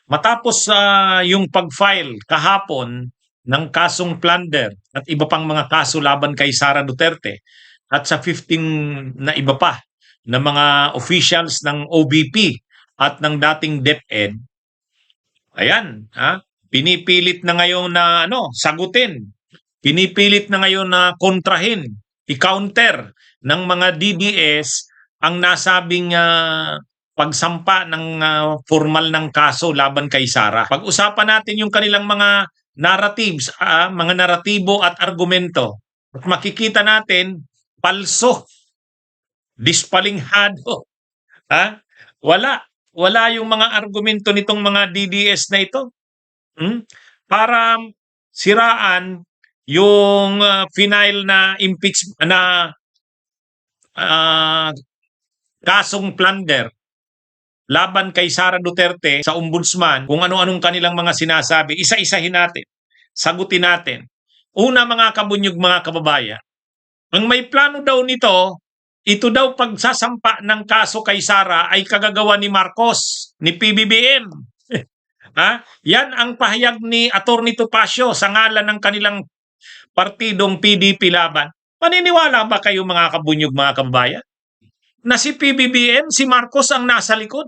Matapos yung pag-file kahapon ng kasong plunder at iba pang mga kaso laban kay Sara Duterte at sa 15 na iba pa na mga officials ng OBP at ng dating DepEd, ayan, pinipilit na ngayon na sagutin. Pinipilit na ngayon na kontrahin, i-counter ng mga DDS ang nasabing pagsampa ng formal ng kaso laban kay Sara. Pag-usapan natin yung kanilang mga narratives, mga naratibo at argumento. At makikita natin, palso, dispalinghado. Wala yung mga argumento nitong mga DDS na ito. Para siraan yung final na kasong plunder laban kay Sara Duterte sa ombudsman, kung ano-anong kanilang mga sinasabi, isa-isahin natin, sagutin natin. Una, mga kabunyog, mga kababayan, ang may plano daw nito, ito daw pagsasampa ng kaso kay Sara ay kagagawa ni Marcos, ni PBBM. Yan ang pahayag ni Atty. Topacio sa ngalan ng kanilang partidong PDP Laban. Maniniwala ba kayo, mga kabunyog, mga kababayan, na si PBBM, si Marcos ang nasa likod?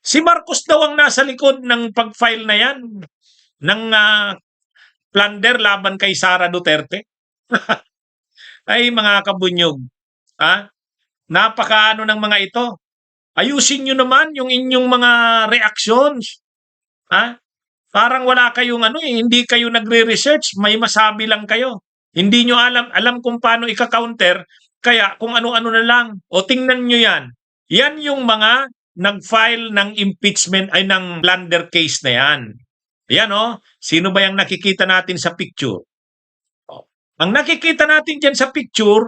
Si Marcos daw ang nasa likod ng pag-file na yan ng plunder laban kay Sara Duterte. Ay, mga kabunyog, napakaano ng mga ito. Ayusin nyo naman yung inyong mga reactions. Parang wala kayong hindi kayo nagre-research, may masabi lang kayo. Hindi nyo alam kung paano ika-counter, kaya kung ano-ano na lang. O tingnan nyo yan. Yan yung mga nag-file ng impeachment ay ng plunder case na yan. Yan sino ba yung nakikita natin sa picture? Ang nakikita natin dyan sa picture,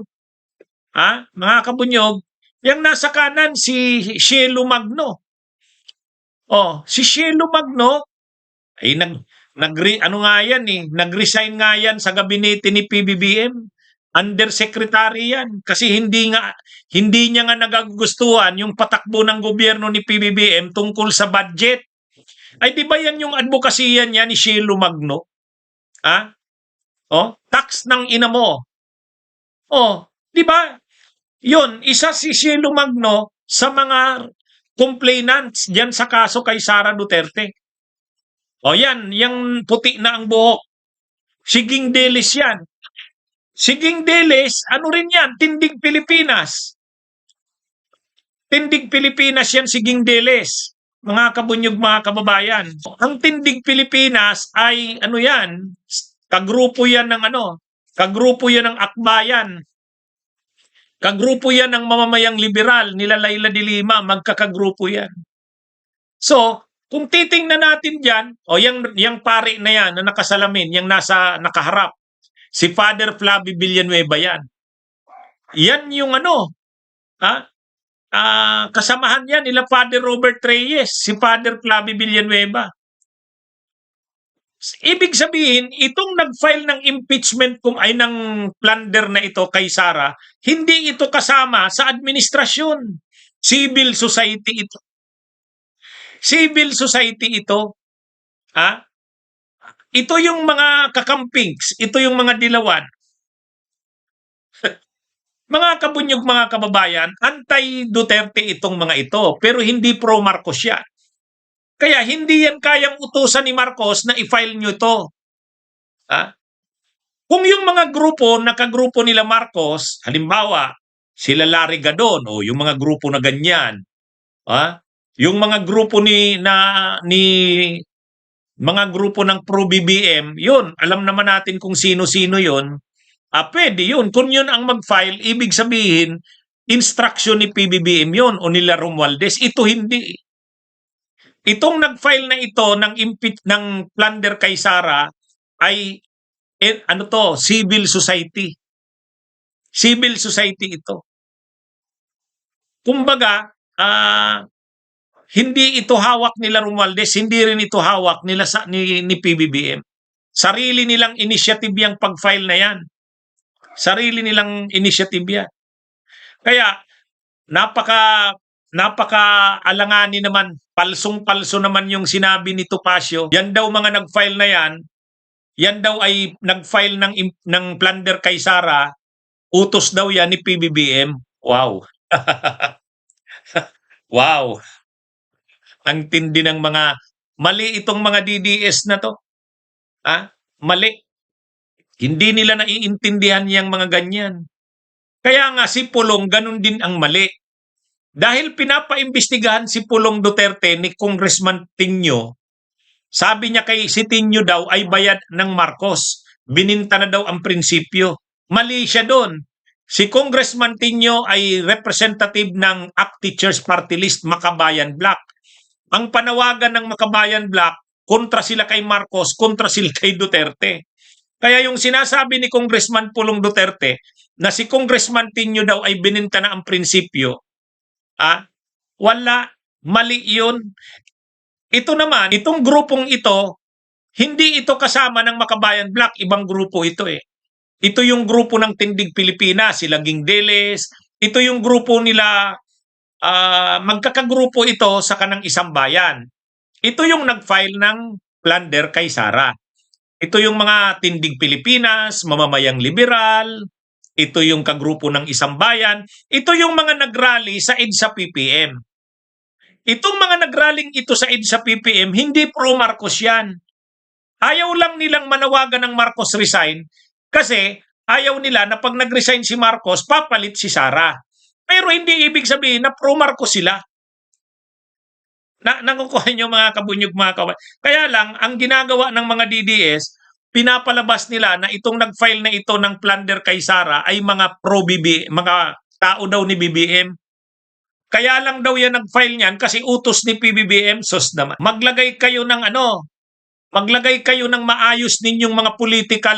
mga kabunyog, yung nasa kanan si Cielo Magno. Si Cielo Magno ay nag-resign nga yan sa gabinete ni PBBM. Undersecretary yan kasi hindi niya nga nagagustuhan yung patakbo ng gobyerno ni PBBM tungkol sa budget. Ay di ba yan yung advokasya niya ni Cielo Magno? Tax ng ina mo. Di ba? Yun, isa si Cielo Magno sa mga complainants diyan sa kaso kay Sara Duterte. Yan, yung puti na ang buhok. Siging Delis yan. Siging Delis, ano rin yan? Tindig Pilipinas. Tindig Pilipinas yan, Siging Delis. Mga kabunyog, mga kababayan. Ang Tindig Pilipinas ay yan? Kagrupo yan ng kagrupo yan ng Akbayan. Kagrupo yan ng mamamayang liberal, nila Laila de Lima, magkakagrupo yan. So, kung titingnan natin dyan, yung pari na yan, na nakasalamin, yung nakaharap, si Father Flavio Villanueva yan. Yan yung kasamahan yan nila Father Robert Reyes, si Father Flavio Villanueva. Ibig sabihin, itong nag-file ng impeachment ay ng plunder na ito kay Sara, hindi ito kasama sa administrasyon. Civil society ito. Civil society ito. Ito yung mga kakampings, ito yung mga dilawan. Mga kabunyog, mga kababayan, anti-Duterte itong mga ito, pero hindi pro-Marcos yan. Kaya hindi yan kayang utusan ni Marcos na i-file nyo ito. Kung yung mga grupo, nakagrupo nila Marcos, halimbawa, sila Larry Gadon, o yung mga grupo na ganyan, yung mga grupo mga grupo ng pro-BBM, yun, alam naman natin kung sino-sino yun, pwede yun. Kung yun ang mag-file, ibig sabihin, instruction ni PBBM yun, o nila Romualdez, ito hindi. Itong nag-file na ito ng plunder kay Sara ay civil society. Civil society ito. Kumbaga, hindi ito hawak nila Romualdez, hindi rin ito hawak ni PBBM. Sarili nilang initiative yung pag-file na yan. Sarili nilang initiative yan. Kaya, napaka-alanganin naman, palsong-palso naman yung sinabi ni Topacio. Yan daw mga nag-file na yan daw ay nag-file ng plunder kay Sara, utos daw yan ni PBBM. Wow. Wow. Ang tindi ng mga, mali itong mga DDS na to. Mali. Hindi nila naiintindihan yung mga ganyan. Kaya nga si Pulong ganun din ang mali. Dahil pinapaimbestigahan si Pulong Duterte ni Congressman Tinio, sabi niya kay si Tinio daw ay bayad ng Marcos. Bininta na daw ang prinsipyo. Mali siya doon. Si Congressman Tinio ay representative ng ACT Teachers Party List, Makabayan Black. Ang panawagan ng Makabayan Black, kontra sila kay Marcos, kontra sila kay Duterte. Kaya yung sinasabi ni Congressman Pulong Duterte na si Congressman Tinio daw ay bininta na ang prinsipyo, wala, mali yun. Ito naman, itong grupong ito, hindi ito kasama ng Makabayan Black, ibang grupo ito eh. Ito yung grupo ng Tindig Pilipinas, sila Gingdeles, ito yung grupo nila, magkakagrupo ito sa kanang Isang Bayan. Ito yung nag-file ng plunder kay Sara. Ito yung mga Tindig Pilipinas, Mamamayang Liberal, ito yung kagrupo ng Isang Bayan, ito yung mga nagrally sa EDSA PPM. Itong mga nagraling ito sa EDSA PPM, hindi pro-Marcos yan. Ayaw lang nilang manawagan ng Marcos resign kasi ayaw nila na pag nag-resign si Marcos, papalit si Sara. Pero hindi ibig sabihin na pro-Marcos sila. Nakukuha niyo mga kabunyog, mga kawan. Kaya lang, ang ginagawa ng mga DDS, pinapalabas nila na itong nag-file na ito ng plunder kay Sara ay mga pro-BBM, mga tao daw ni BBM. Kaya lang daw yan nag-file niyan kasi utos ni PBBM, sos naman. Maglagay kayo ng maglagay kayo ng maayos ninyong mga political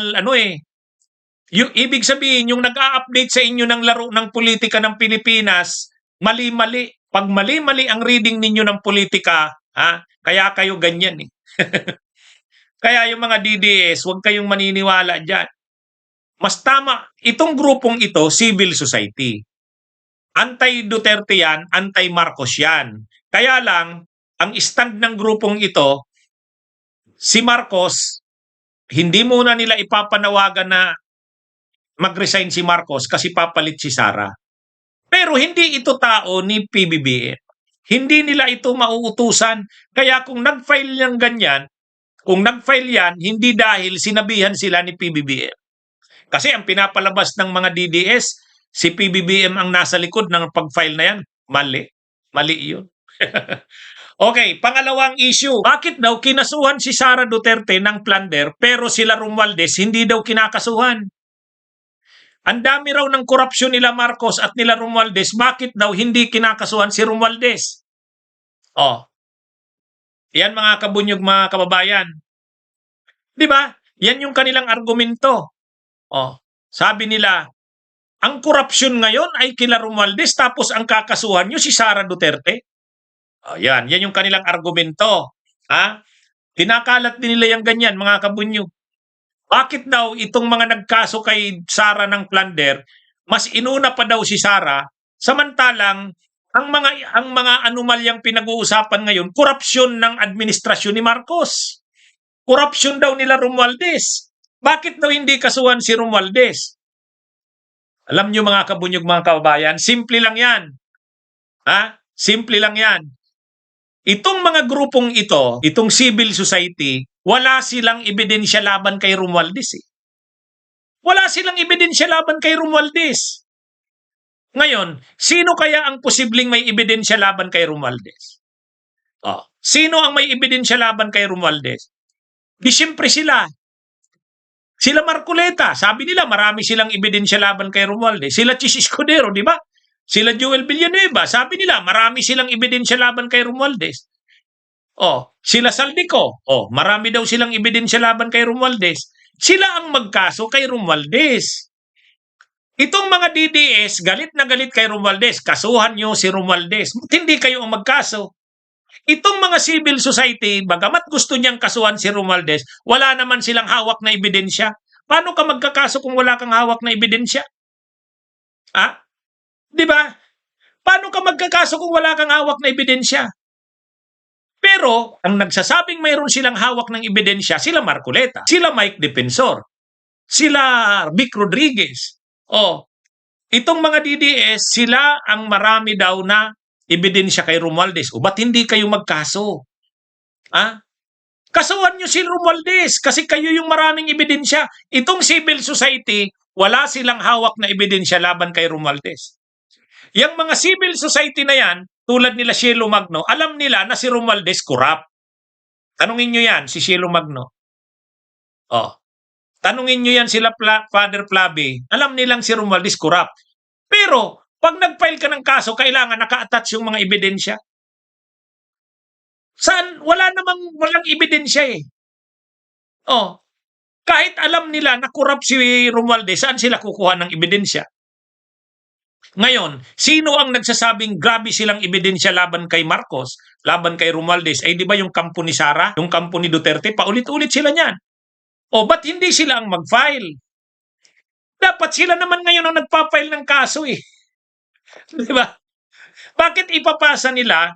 Yung ibig sabihin, yung nag-a-update sa inyo ng laro ng politika ng Pilipinas, mali-mali. Pag mali-mali ang reading ninyo ng politika, kaya kayo ganyan eh. Kaya yung mga DDS, huwag kayong maniniwala dyan. Mas tama, itong grupong ito, civil society. Anti-Duterte yan, anti-Marcos yan. Kaya lang, ang stand ng grupong ito, si Marcos, hindi muna nila ipapanawagan na mag-resign si Marcos kasi papalit si Sara. Pero hindi ito tao ni PBBM. Hindi nila ito mauutusan. Kaya kung nag-file yan ganyan, kung nag-file yan, hindi dahil sinabihan sila ni PBBM. Kasi ang pinapalabas ng mga DDS, si PBBM ang nasa likod ng pag-file na yan. Mali. Mali yun. Okay, pangalawang issue. Bakit daw kinasuhan si Sara Duterte ng plunder pero sila Romualdez hindi daw kinakasuhan? Ang dami raw ng korupsyon nila Marcos at nila Romualdez, bakit daw hindi kinakasuhan si Romualdez? Yan mga kabunyog, mga kababayan. Di ba? Yan yung kanilang argumento. Sabi nila, ang korupsyon ngayon ay kila Romualdez tapos ang kakasuhan nyo si Sara Duterte. Yan yung kanilang argumento. Tinakalat din nila yung ganyan, mga kabunyog. Bakit daw itong mga nagkaso kay Sara ng plunder, mas inuna pa daw si Sara, samantalang ang mga anomalyang pinag-uusapan ngayon, korupsyon ng administrasyon ni Marcos. Korupsyon daw nila Romualdez. Bakit daw hindi kasuhan si Romualdez? Alam nyo mga kabunyog, mga kababayan, simple lang yan. Simple lang yan. Itong mga grupong ito, itong civil society, wala silang ebidensya laban kay Romualdez. Wala silang ebidensya laban kay Romualdez. Ngayon, sino kaya ang posibleng may ebidensya laban kay Romualdez? Sino ang may ebidensya laban kay Romualdez? Di siyempre sila. Sila Marcoleta. Sabi nila marami silang ebidensya laban kay Romualdez. Sila Chis Escudero, di ba? Sila Joel Villanueva. Sabi nila marami silang ebidensya laban kay Romualdez. Sila Saldico. Marami daw silang ebidensya laban kay Romualdez. Sila ang magkaso kay Romualdez. Itong mga DDS, galit na galit kay Romualdez. Kasuhan nyo si Romualdez. Hindi kayo ang magkaso. Itong mga civil society, bagamat gusto niyang kasuhan si Romualdez, wala naman silang hawak na ebidensya. Paano ka magkakaso kung wala kang hawak na ebidensya? Di ba? Paano ka magkakaso kung wala kang hawak na ebidensya? Pero ang nagsasabing mayroon silang hawak ng ebidensya, sila Marcoleta, sila Mike Defensor, sila Vic Rodriguez. O, itong mga DDS, sila ang marami daw na ebidensya kay Romualdez. O, ba't hindi kayo magkaso? Ha? Kasuhan nyo si Romualdez kasi kayo yung maraming ebidensya. Itong civil society, wala silang hawak na ebidensya laban kay Romualdez. Yang mga civil society na yan, tulad nila Cielo Magno, alam nila na si Romualdez corrupt. Tanungin nyo yan, si Cielo Magno. Oh. Tanungin nyo yan sila Father Flavi, alam nilang si Romualdez corrupt. Pero, pag nag-file ka ng kaso, kailangan naka-attach yung mga ebidensya. Saan? Walang ebidensya eh. Oh. Kahit alam nila na corrupt si Romualdez, saan sila kukuha ng ebidensya? Ngayon, sino ang nagsasabing grabe silang ebidensya laban kay Marcos, laban kay Romualdez? Ay di ba yung kampo ni Sara, yung kampo ni Duterte, paulit-ulit sila niyan. O ba't hindi sila ang mag-file? Dapat sila naman ngayon ang nagpa-file ng kaso eh. Di ba? Bakit ipapasa nila?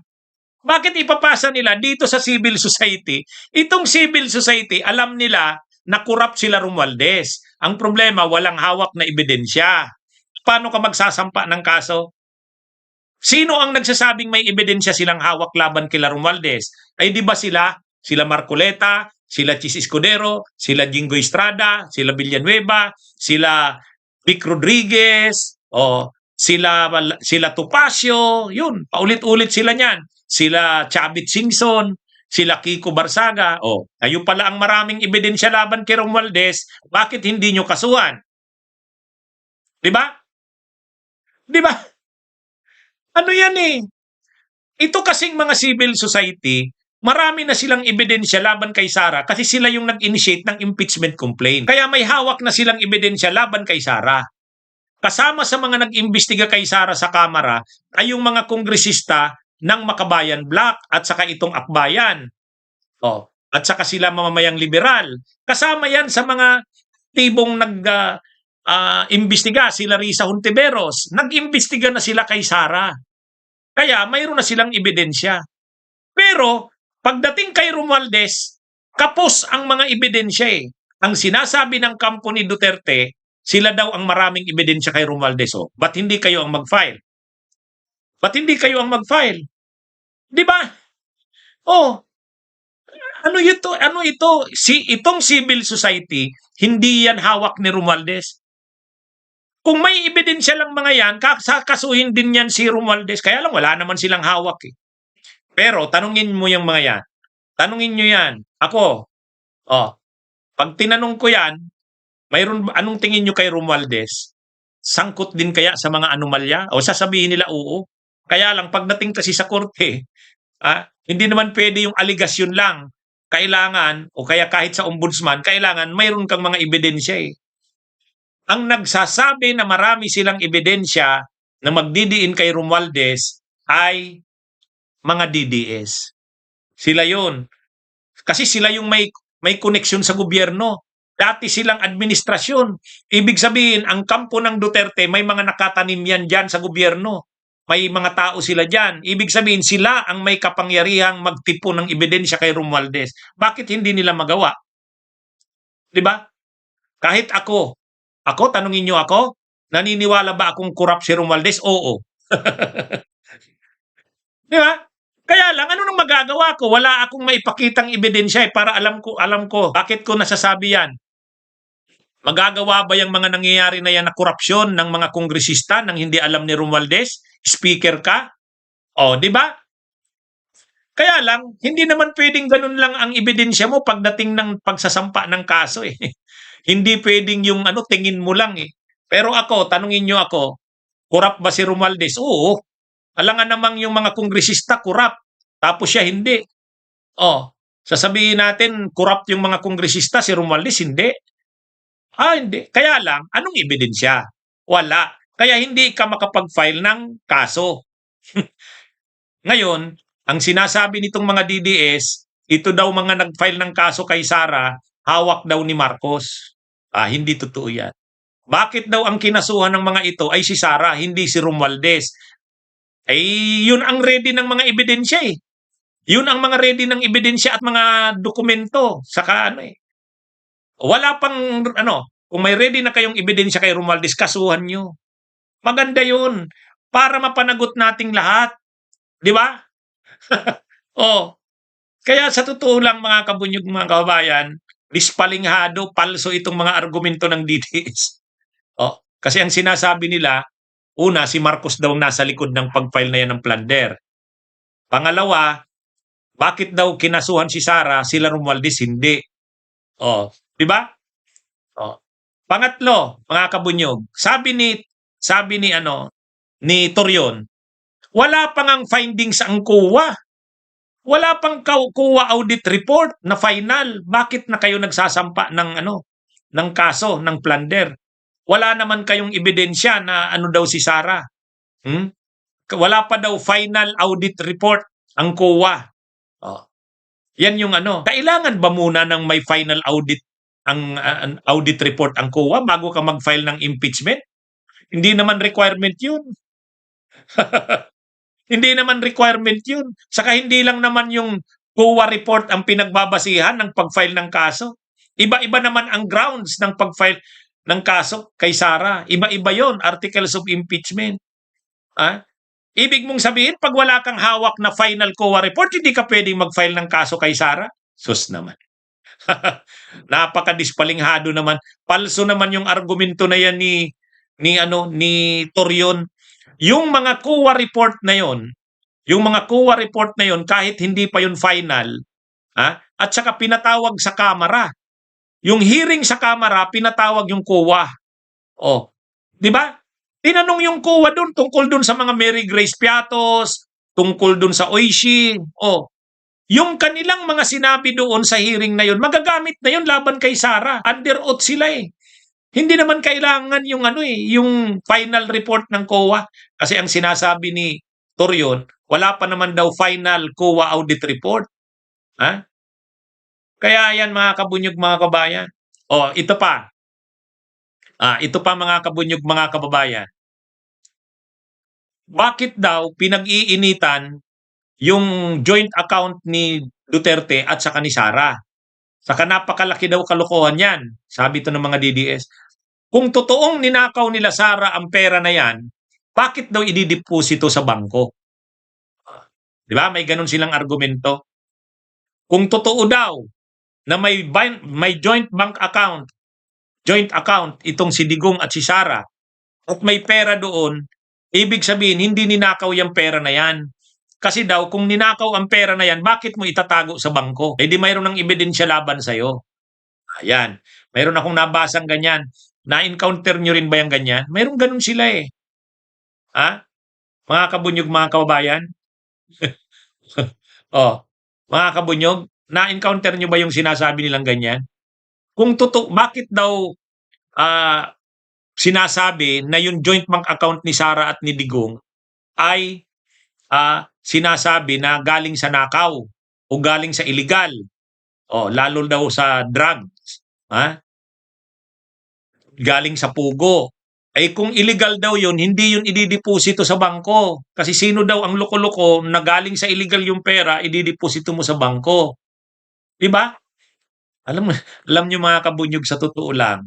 Bakit ipapasa nila dito sa civil society? Itong civil society, alam nila na corrupt sila Romualdez. Ang problema, walang hawak na ebidensya. Paano ka magsasampa ng kaso? Sino ang nagsasabing may ebidensya silang hawak laban kila Romualdez? Ay di ba sila Marcoleta, sila Chis Escudero, sila Jingo Estrada, sila Villanueva, sila Vic Rodriguez, sila Topacio, yun, paulit-ulit sila niyan. Sila Chavit Singson, sila Kiko Barsaga. Kayo pala ang maraming ebidensya laban kay Romualdez, bakit hindi nyo kasuhan? Di ba? Di ba? Ano yan eh? Ito kasing mga civil society, marami na silang ebidensya laban kay Sara kasi sila yung nag-initiate ng impeachment complaint. Kaya may hawak na silang ebidensya laban kay Sara. Kasama sa mga nag-imbestiga kay Sara sa Kamara ay yung mga kongresista ng Makabayan Black at saka itong Akbayan. At saka sila mamamayang liberal. Kasama yan sa mga tibong imbestiga, sila Risa Hontiveros. Nag-imbestiga na sila kay Sara. Kaya mayroon na silang ebidensya. Pero pagdating kay Romualdez, kapos ang mga ebidensya eh. Ang sinasabi ng kampo ni Duterte, sila daw ang maraming ebidensya kay Romualdez. Ba't hindi kayo ang mag-file? Ba't hindi kayo ang mag-file? Di ba? Ano ito? Itong civil society, hindi yan hawak ni Romualdez. Kung may ebidensya lang mga yan, kasuhin din yan si Romualdez. Kaya lang, wala naman silang hawak eh. Pero, tanungin mo yung mga yan. Tanungin nyo yan. Ako, pag tinanong ko yan, anong tingin nyo kay Romualdez? Sangkot din kaya sa mga anomalya? O sasabihin nila, oo. Kaya lang, pagdating kasi sa korte, hindi naman pwede yung aligasyon lang. Kailangan, o kaya kahit sa ombudsman, kailangan mayroon kang mga ebidensya eh. Ang nagsasabi na marami silang ebidensya na magdidiin kay Romualdez ay mga DDS. Sila yon. Kasi sila yung may koneksyon sa gobyerno. Dati silang administrasyon. Ibig sabihin, ang kampo ng Duterte, may mga nakatanim yan dyan sa gobyerno. May mga tao sila dyan. Ibig sabihin, sila ang may kapangyarihang magtipo ng ebidensya kay Romualdez. Bakit hindi nila magawa? Diba? Kahit ako, tanungin nyo ako, naniniwala ba akong corrupt si Romualdez? Oo. Diba? Kaya lang, ano nang magagawa ko? Wala akong maipakitang ebidensya para alam ko. Bakit ko nasasabi yan? Magagawa ba yung mga nangyayari na yan na korupsyon ng mga kongresista nang hindi alam ni Romualdez? Speaker ka? Di ba? Kaya lang, hindi naman pwedeng ganun lang ang ebidensya mo pagdating ng pagsasampa ng kaso eh. Hindi pwedeng yung tingin mo lang eh. Pero ako, tanungin nyo ako, corrupt ba si Romualdez? Oo. Alangan namang yung mga kongresista corrupt. Tapos siya hindi. Sasabihin natin, corrupt yung mga kongresista, si Romualdez hindi. Hindi. Kaya lang, anong ebidensya? Wala. Kaya hindi ka makapag-file ng kaso. Ngayon, ang sinasabi nitong mga DDS, ito daw mga nag-file ng kaso kay Sara, hawak daw ni Marcos. Hindi totoo yan. Bakit daw ang kinasuhan ng mga ito ay si Sara, hindi si Romualdez? ay yun ang ready ng mga ebidensya eh. Yun ang mga ready ng ebidensya at mga dokumento. Saka ano eh. Wala pang ano, kung may ready na kayong ebidensya kay Romualdez, kasuhan nyo. Maganda yun. Para mapanagot nating lahat. Di ba? Oh, kaya sa totoo lang mga kabunyog, mga kababayan, dispalinghado, palso itong mga argumento ng DDS. Oh, kasi ang sinasabi nila, una, si Marcos daw nasa likod ng pag-file na yan ng plunder. Pangalawa, bakit daw kinasuhan si Sara, sila Romualdez hindi? Oh, di ba? Oh. Pangatlo, mga kabunyog, sabi ni Torion, wala pang ang findings ang COA. Wala pang COA audit report na final. Bakit na kayo nagsasampa ng kaso ng plunder? Wala naman kayong ebidensya na ano daw si Sara. Hmm? Wala pa daw final audit report ang COA. Oh. Yan yung ano. Kailangan ba muna ng may final audit ang audit report ang COA bago ka mag-file ng impeachment? Hindi naman requirement yun. Hindi naman requirement yun. Saka hindi lang naman yung COA report ang pinagbabasihan ng pag-file ng kaso. Iba-iba naman ang grounds ng pag-file ng kaso kay Sara. Iba-iba yon, articles of impeachment. Ah? Ibig mong sabihin, pag wala kang hawak na final COA report, hindi ka pwedeng mag-file ng kaso kay Sara? Sus naman. Napaka-dispalinghado naman. Palso naman yung argumento na yan ni Torion. Yung mga COA report na yon, kahit hindi pa yun final, at saka pinatawag sa Kamara. Yung hearing sa Kamara, pinatawag yung COA. Oh, di ba? Tinanong yung COA doon tungkol doon sa mga Mary Grace Piatos, tungkol doon sa Oishi. Oh, yung kanilang mga sinabi doon sa hearing na yun, magagamit na yun laban kay Sara. Under oath sila eh. Hindi naman kailangan yung final report ng COA. Kasi ang sinasabi ni Torion, wala pa naman daw final COA audit report. Ha? Kaya yan mga kabunyog, mga kabayan. O, ito pa. Ito pa mga kabunyog, mga kababayan. Bakit daw pinag-iinitan yung joint account ni Duterte at saka ni Sara? Saka napakalaki daw kalokohan yan. Sabi to ng mga DDS. Kung totoong ninakaw nila Sara ang pera na yan, bakit daw idideposito sa bangko? Di ba? May ganun silang argumento. Kung totoo daw na may joint account itong si Digong at si Sara at may pera doon, ibig sabihin hindi ninakaw yung pera na yan. Kasi daw, kung ninakaw ang pera na yan, bakit mo itatago sa bangko? Eh di mayroon ng ebidensya laban sa'yo. Ayan. Mayroon akong nabasang ganyan. Na-encounter nyo rin ba yung ganyan? Mayroon ganun sila eh. Mga kabunyog, mga kababayan? Mga kabunyog, na-encounter nyo ba yung sinasabi nilang ganyan? Kung totoo, bakit daw sinasabi na yung joint bank account ni Sara at ni Digong ay sinasabi na galing sa nakaw o galing sa illegal, lalo daw sa drugs, galing sa pugo. Ay kung illegal daw yun, hindi yun idideposito sa bangko. Kasi sino daw ang loko-loko na galing sa illegal yung pera, idideposito mo sa bangko. Diba? Alam nyo mga kabunyog, sa totoo lang,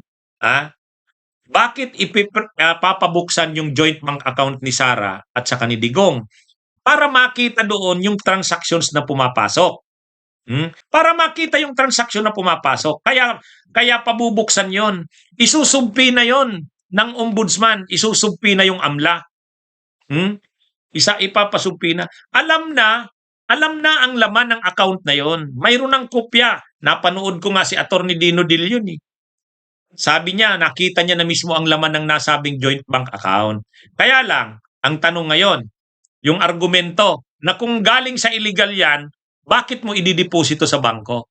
bakit papabuksan yung joint bank account ni Sara at saka ni Digong? Para makita doon yung transactions na pumapasok. Para makita yung transaction na pumapasok. Kaya pabubuksan yon. Isusumpi na yon ng ombudsman. Isusumpi na yung AMLA. Ipapasumpi na. Alam na ang laman ng account na yon. Mayroon ng kopya. Napanood ko nga si Attorney Dino Dillon eh. Sabi niya, nakita niya na mismo ang laman ng nasabing joint bank account. Kaya lang, ang tanong ngayon, yung argumento na kung galing sa illegal yan, bakit mo idideposito sa bangko?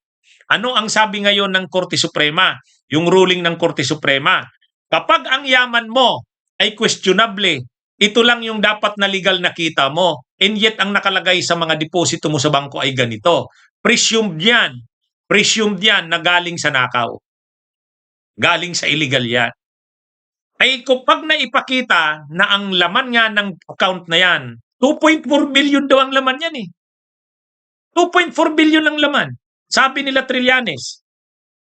Ano ang sabi ngayon ng Korte Suprema? Yung ruling ng Korte Suprema. Kapag ang yaman mo ay questionable, ito lang yung dapat na legal na kita mo, and yet ang nakalagay sa mga deposito mo sa bangko ay ganito. Presumed yan na galing sa nakaw. Galing sa illegal yan. Ay kapag naipakita na ang laman nga ng account na yan 2.4 billion daw ang laman yan eh. 2.4 billion ang laman. Sabi nila Trillanes.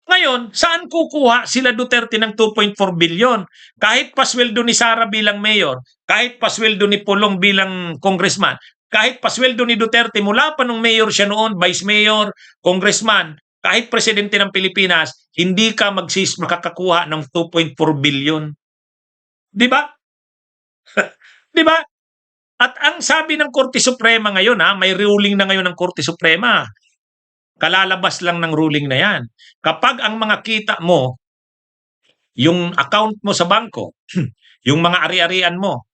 Ngayon, saan kukuha sila Duterte ng 2.4 billion? Kahit pasweldo ni Sara bilang mayor, kahit pasweldo ni Pulong bilang congressman, kahit pasweldo ni Duterte mula pa nung mayor siya noon, vice mayor, congressman, kahit presidente ng Pilipinas, hindi ka makakakuha ng 2.4 billion. Di ba? Di ba? At ang sabi ng Korte Suprema ngayon, may ruling na ngayon ng Korte Suprema. Kalalabas lang ng ruling na yan. Kapag ang mga kita mo, yung account mo sa bangko, yung mga ari-arian mo,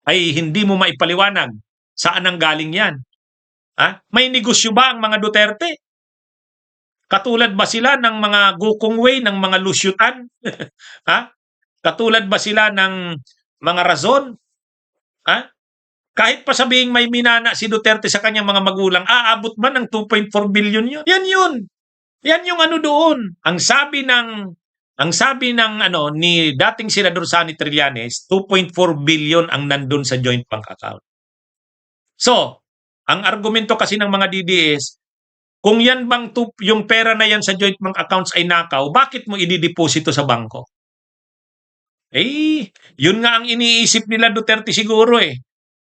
ay hindi mo maipaliwanag saan ang galing yan. May negosyo ba ang mga Duterte? Katulad ba sila ng mga Gokongwei, ng mga Lusyutan? Katulad ba sila ng mga Razon? Kahit pa sabihing may minana si Duterte sa kanyang mga magulang, aabot ba ng 2.4 billion yun? Yan yun. Yan yung ano doon. Ang sabi ng ni dating Senador Sonny Trillanes, 2.4 billion ang nandun sa joint bank account. So, ang argumento kasi ng mga DDS, kung yan bang yung pera na yan sa joint bank accounts ay nakaw, bakit mo idideposito sa bangko? Yun nga ang iniisip nila Duterte siguro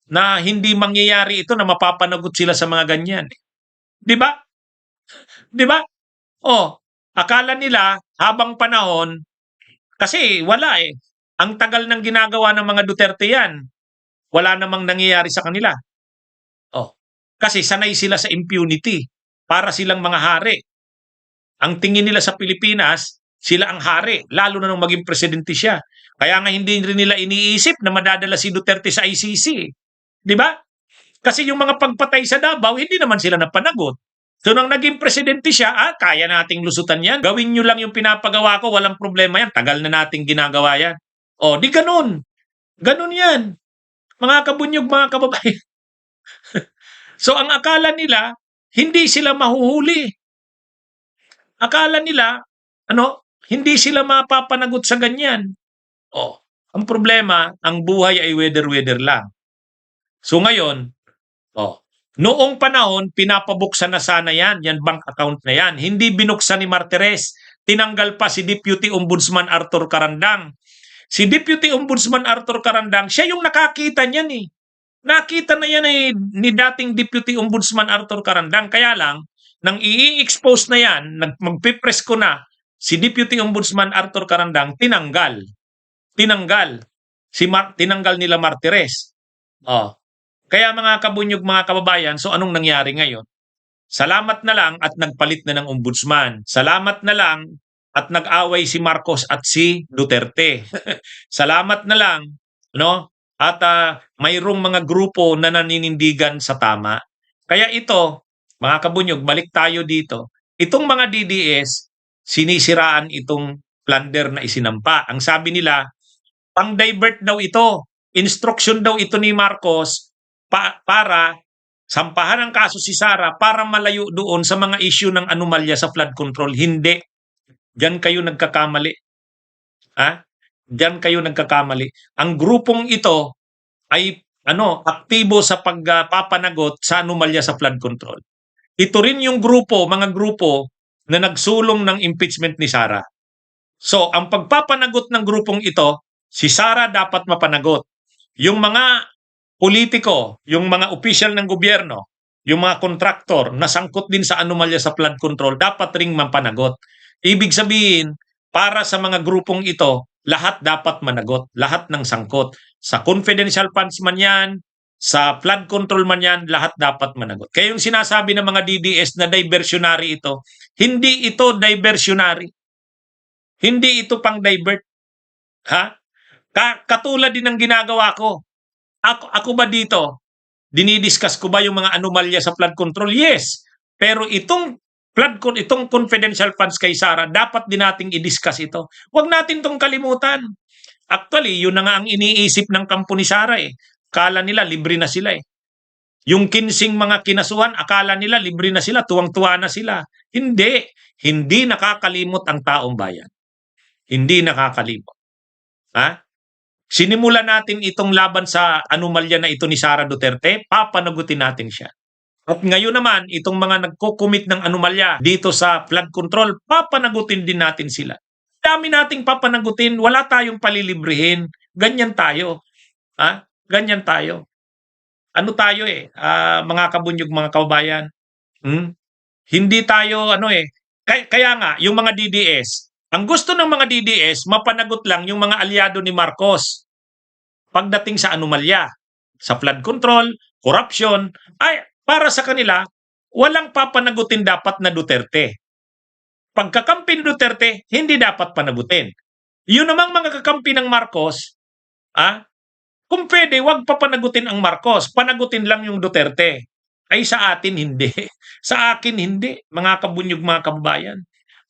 na hindi mangyayari ito na mapapanagot sila sa mga ganyan. Di ba? Di ba? Akala nila habang panahon, kasi wala Ang tagal ng ginagawa ng mga Duterte yan, wala namang nangyayari sa kanila. Kasi sanay sila sa impunity. Para silang mga hari. Ang tingin nila sa Pilipinas, sila ang hari, lalo na nung maging presidente siya. Kaya nga hindi rin nila iniisip na madadala si Duterte sa ICC. Di ba? Kasi yung mga pagpatay sa Davao, hindi naman sila napanagot. So nang naging presidente siya, kaya nating lusutan yan. Gawin nyo lang yung pinapagawa ko, walang problema yan. Tagal na nating ginagawa yan. Di ganun. Ganun yan. Mga kabunyog, mga kababayan. So ang akala nila, hindi sila mahuhuli. Akala nila, hindi sila mapapanagot sa ganyan. Ang problema, ang buhay ay weather-weather lang. So ngayon, noong panahon, pinapabuksan na sana yan bank account na yan. Hindi binuksan ni Martires. Tinanggal pa si Deputy Ombudsman Arthur Carandang. Si Deputy Ombudsman Arthur Carandang, siya yung nakakita niyan Nakita na yan ni dating Deputy Ombudsman Arthur Carandang. Kaya lang, nang i-expose na yan, magpipress ko na, si Deputy Ombudsman Arthur Carandang, tinanggal. Tinanggal nila Martires. Kaya mga kabunyog, mga kababayan, so anong nangyari ngayon? Salamat na lang at nagpalit na ng ombudsman. Salamat na lang at nag-away si Marcos at si Duterte. Salamat na lang, at mayroong mga grupo na naninindigan sa tama. Kaya ito, mga kabunyog, balik tayo dito. Itong mga DDS, sinisiraan itong plunder na isinampa. Ang sabi nila, pang-divert daw ito. Instruction daw ito ni Marcos para sampahan ang kaso si Sara para malayo doon sa mga issue ng anomalya sa flood control. Hindi. Diyan kayo nagkakamali. Diyan kayo nagkakamali. Ang grupong ito ay aktibo sa pagpapanagot sa anomalya sa flood control. Ito rin yung mga grupo na nagsulong ng impeachment ni Sara. So, ang pagpapanagot ng grupong ito, si Sara dapat mapanagot. Yung mga politiko, yung mga opisyal ng gobyerno, yung mga kontraktor na sangkot din sa anomalya sa flood control, dapat ring mapanagot. Ibig sabihin, para sa mga grupong ito, lahat dapat managot, lahat ng sangkot. Sa confidential funds man yan, sa flood control man yan, lahat dapat managot. Kaya yung sinasabi ng mga DDS na diversionary ito, hindi ito diversionary. Hindi ito pang-divert. Katulad din ng ginagawa ko. Ako ba dito, dinidiscuss ko ba yung mga anomalya sa flood control? Yes. Pero itong confidential funds kay Sara, dapat din nating i-discuss ito. Huwag natin itong kalimutan. Actually, yun na nga ang iniisip ng kampo ni Sara Akala nila, libre na sila Yung 15 mga kinasuhan, akala nila, libre na sila, tuwang-tuwa na sila. Hindi. Hindi nakakalimot ang taong bayan. Hindi nakakalimot. Sinimulan natin itong laban sa anomalya na ito ni Sara Duterte, papanagutin natin siya. At ngayon naman, itong mga nagko-commit ng anomalya dito sa flood control, papanagutin din natin sila. Dami nating papanagutin, wala tayong palilibrihin. Ganyan tayo. Ganyan tayo. Ano tayo mga kabunyog, mga kababayan? Hindi tayo kaya nga yung mga DDS, ang gusto ng mga DDS mapanagot lang yung mga aliado ni Marcos pagdating sa anomalya, sa flood control, corruption, ay para sa kanila walang papanagutin dapat na Duterte. Pagkakampi ni Duterte, hindi dapat panagutin. Yun namang mga kakampi ng Marcos, kung pwede, wag papanagutin ang Marcos, panagutin lang yung Duterte. Ay sa atin hindi. Sa akin hindi, mga kabunyog, mga kababayan.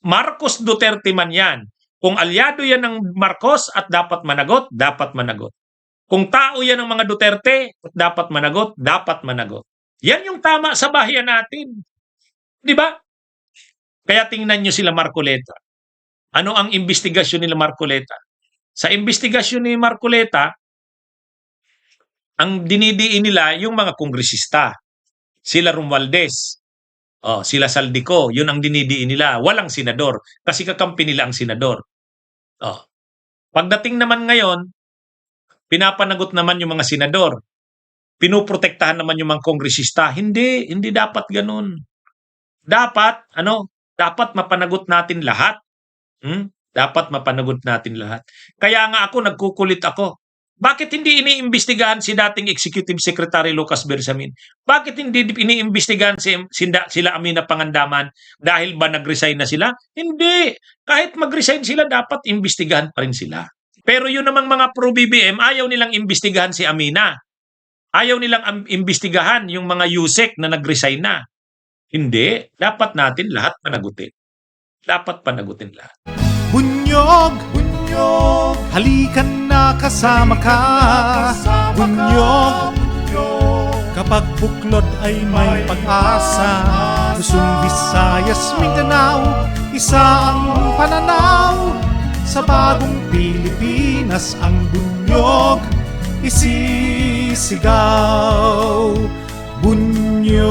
Marcos Duterte man yan. Kung alyado yan ng Marcos at dapat managot, dapat managot. Kung tao yan ng mga Duterte at dapat managot, dapat managot. Yan yung tama sa bayan natin. Di ba? Kaya tingnan nyo sila Marcoleta. Ano ang investigasyon nila Marcoleta? Sa investigasyon ni Marcoleta, ang dinidiin nila yung mga kongresista. Sila Romualdez, sila Saldico, yun ang dinidiin nila. Walang senador, kasi kakampi nila ang senador. Pagdating naman ngayon, pinapanagot naman yung mga senador. Pinuprotektahan naman yung mga kongresista. Hindi dapat ganun. Dapat mapanagot natin lahat. Dapat mapanagot natin lahat. Kaya nga ako, nagkukulit ako. Bakit hindi iniimbestigahan si dating Executive Secretary Lucas Bersamin? Bakit hindi iniimbestigahan sila Amina Pangandaman? Dahil ba nag-resign na sila? Hindi. Kahit mag-resign sila, dapat imbestigahan pa rin sila. Pero yun namang mga pro-BBM, ayaw nilang imbestigahan si Amina. Ayaw nilang imbestigahan yung mga USEC na nag-resign na. Hindi. Dapat natin lahat panagutin. Dapat panagutin lahat. Bunyog, halikan na kasama ka. Bunyog, kapag buklod ay may pag-asa. Luzon, Visayas, Mindanao, isa ang pananaw. Sa bagong Pilipinas ang bunyog isisigaw. Bunyog,